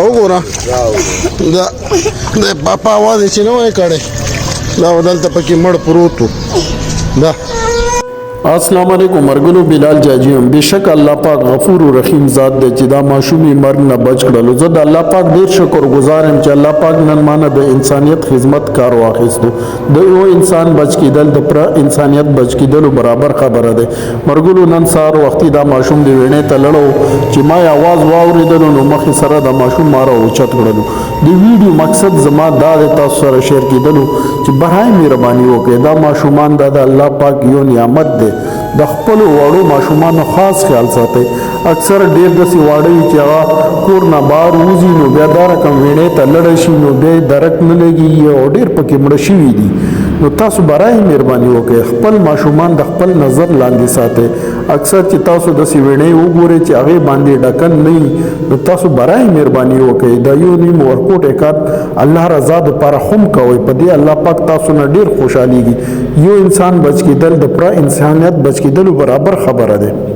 وګوره د پاپا आवाज چې نه وای کړي دا ودلته پکې مړ پروت و دا السلام علیکم مرګلو بلال جاجی هم بشک الله پاک غفور و رحیم ذات دی چې دا معشومی مرګ نه بچ کړلو زه د الله پاک ډیر شکر گزار یم چې الله پاک نن مانه د انسانیت خدمت کار واخیستو د یو انسان بچ کیدل د پر انسانیت بچ کیدلو برابر خبره ده مرګلو نن سار وختي دا معشوم دی وینې ته لړو چې ما आवाज واوریدلو نو مخې سره د معشوم مارو اوچت کړلو د ویډیو مقصد زما دا د تاسو سره شیر کیدلو چې برای مهرباني وکړئ دا معشومان د الله پاک یو نعمت ده د خپل وړو ماشومان خاص خیال ساتي اکثر ډیر د سی واړی چې هغه کور نه بار وځي نو بیا دا رقم وینې ته لړ شي نو به درک نه لګي او ډیر پکې مړ شي دي نو تاسو برای مهرباني وکړئ خپل ماشومان د خپل نظر لاندې ساتي اکثر چې تاسو د سی وینې وګورئ چې هغه باندې ډکن نه نو تاسو برای مهرباني وکړئ دا یو نیم ورکوټ اکات الله رضا د پر هم کوي په دې الله پاک تاسو نه ډیر خوشاليږي یو انسان بچ کېدل د پر انسانیت بچ کېدل برابر خبره ده